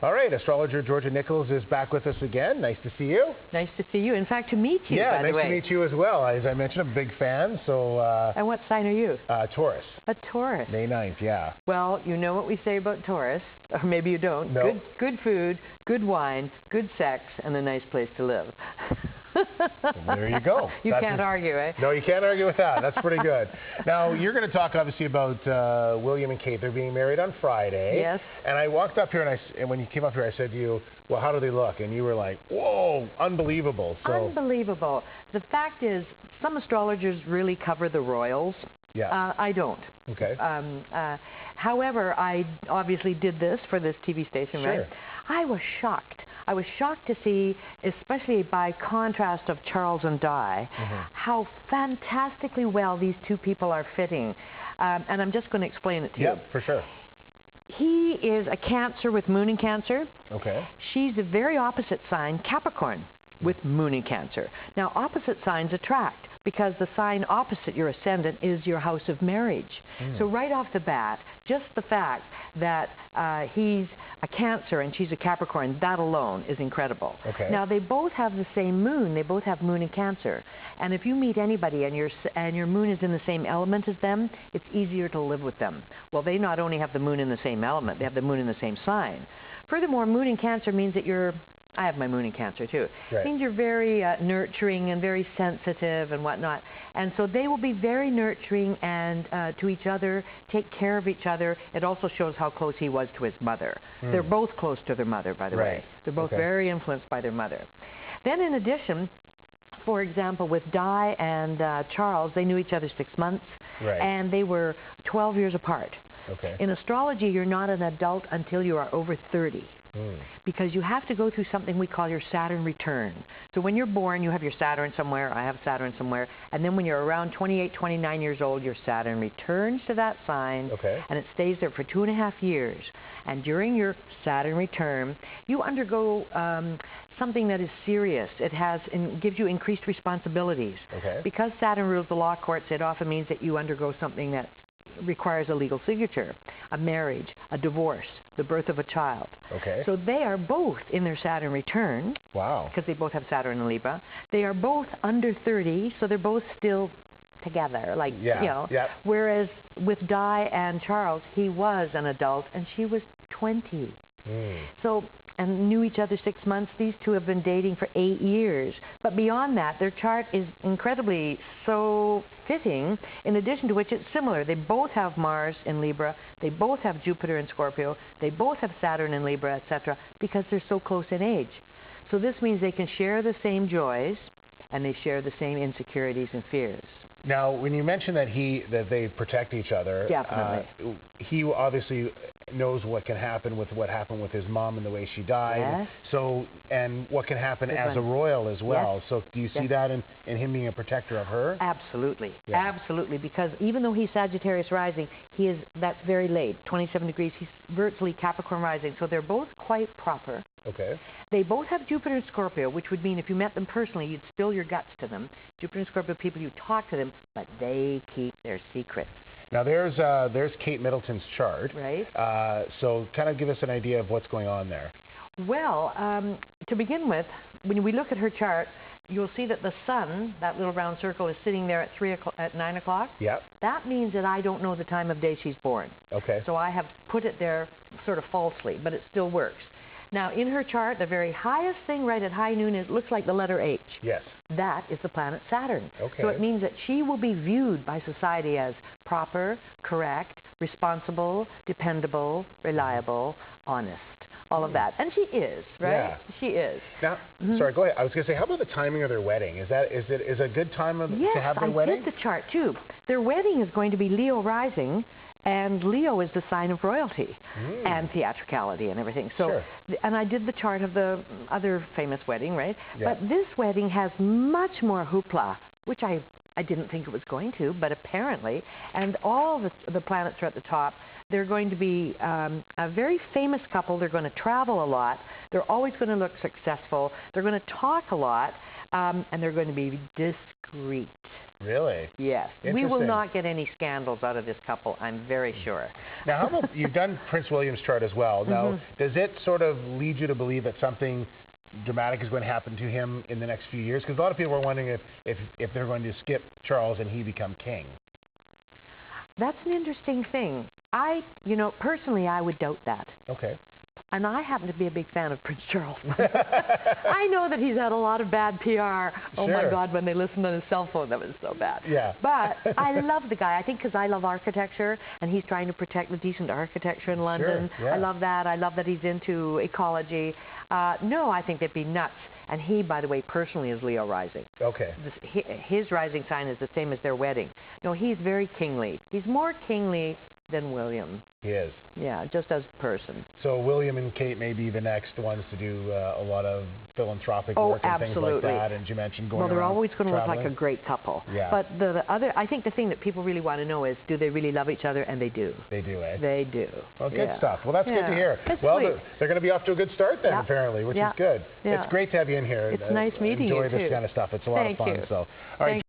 All right, astrologer Georgia Nicols is back with us again. Nice to see you. Nice to see you. In fact, to meet you, yeah, by the way. nice to meet you as well. As I mentioned, I'm a big fan. So. And what sign are you? Taurus. A Taurus. May 9th, yeah. Well, you know what we say about Taurus, or maybe you don't. No. Good food, good wine, good sex, and a nice place to live. Well, there you go. You can't argue, eh? No, you can't argue with that. That's pretty good. Now, you're going to talk, obviously, about William and Kate. They're being married on Friday. Yes. And I walked up here, and when you came up here, I said to you, well, how do they look? And you were like, whoa, unbelievable. So, unbelievable. The fact is, some astrologers really cover the royals. Yeah. I don't. Okay. However, I obviously did this for this TV station, sure. right? I was shocked. I was shocked to see, especially by contrast of Charles and Di, how fantastically well these two people are fitting. And I'm just going to explain it to you. Yeah, for sure. He is a Cancer with Moon in Cancer. Okay. She's a very opposite sign, Capricorn, with Moon in Cancer. Now, opposite signs attract, because the sign opposite your ascendant is your house of marriage. So right off the bat, just the fact that he's a Cancer and she's a Capricorn, that alone is incredible. Okay. Now, they both have the same moon. They both have Moon in Cancer. And if you meet anybody and your moon is in the same element as them, it's easier to live with them. Well, they not only have the moon in the same element, they have the moon in the same sign. Furthermore, Moon in Cancer means that I have my moon in Cancer too. Right. It means you're very nurturing and very sensitive and whatnot. And so they will be very nurturing and to each other, take care of each other. It also shows how close he was to his mother. They're both close to their mother, by the way. They're both very influenced by their mother. Then in addition, for example, with Di and Charles, they knew each other 6 months. Right. And they were 12 years apart. Okay. In astrology, you're not an adult until you are over 30. Because you have to go through something we call your Saturn return. So when you're born, you have your Saturn somewhere, I have Saturn somewhere, and then when you're around 28, 29 years old, your Saturn returns to that sign, and it stays there for 2.5 years. And during your Saturn return, you undergo something that is serious. It gives you increased responsibilities. Because Saturn rules the law courts, it often means that you undergo something that requires a legal signature, a marriage, a divorce, the birth of a child. So they are both in their Saturn return. Wow. Because they both have Saturn in Libra. They are both under 30, so they're both still together, like, you know. Whereas with Di and Charles, he was an adult and she was 20. So, and knew each other 6 months. These two have been dating for 8 years. But beyond that, their chart is incredibly so fitting, in addition to which it's similar. They both have Mars in Libra. They both have Jupiter in Scorpio. They both have Saturn in Libra, etc., because they're so close in age. So this means they can share the same joys, and they share the same insecurities and fears. Now, when you mentioned that they protect each other, definitely, he obviously knows what can happen with what happened with his mom and the way she died. So, and what can happen as a royal as well. So, do you see that in him being a protector of her? Absolutely, absolutely. Because even though he's Sagittarius rising, that's very late, 27 degrees. He's virtually Capricorn rising. So they're both quite proper. They both have Jupiter and Scorpio, which would mean if you met them personally, you'd spill your guts to them. Jupiter and Scorpio people, you talk to them, but they keep their secrets. Now, there's Kate Middleton's chart. So kind of give us an idea of what's going on there. Well, to begin with, when we look at her chart, you'll see that the sun, that little round circle, is sitting there at 9 o'clock. That means that I don't know the time of day she's born. So I have put it there sort of falsely, but it still works. Now, in her chart, the very highest thing right at high noon looks like the letter H. That is the planet Saturn. So it means that she will be viewed by society as proper, correct, responsible, dependable, reliable, honest. All of that. And she is, right? She is. Now, sorry, go ahead. I was going to say, how about the timing of their wedding? Is it a good time to have their wedding? Yes, I did the chart, too. Their wedding is going to be Leo rising. And Leo is the sign of royalty and theatricality and everything. So, and I did the chart of the other famous wedding, right? But this wedding has much more hoopla, which I didn't think it was going to, but apparently. And all the planets are at the top. they're going to be a very famous couple. They're going to travel a lot. They're always going to look successful. They're going to talk a lot, and they're going to be discreet. Really? Yes. We will not get any scandals out of this couple, I'm very sure. Now, how about, you've done Prince William's chart as well. Now, does it sort of lead you to believe that something dramatic is going to happen to him in the next few years? Because a lot of people are wondering if they're going to skip Charles and he become king. That's an interesting thing. Personally, I would doubt that. Okay. And I happen to be a big fan of Prince Charles. I know that he's had a lot of bad PR. Oh, my God, when they listened on his cell phone, that was so bad. Yeah. But I love the guy. I think because I love architecture, and he's trying to protect the decent architecture in London. Sure, yeah. I love that. I love that he's into ecology. No, I think they'd be nuts. And he, by the way, personally is Leo rising. Okay. His rising sign is the same as their wedding. No, he's very kingly. He's more kingly than William. He is. Yeah, just as a person. So William and Kate may be the next ones to do a lot of philanthropic work and things like that. And you mentioned going around they're always going to look traveling. like a great couple. Yeah. But I think the thing that people really want to know is, do they really love each other? And they do. They do, eh? They do. Well, good stuff. Well, that's good to hear. It's well, sweet. they're going to be off to a good start then, apparently, which is good. Yeah. It's great to have you in here. It's nice meeting you, Enjoy this kind of stuff. It's a lot of fun. Thank you. So, all right.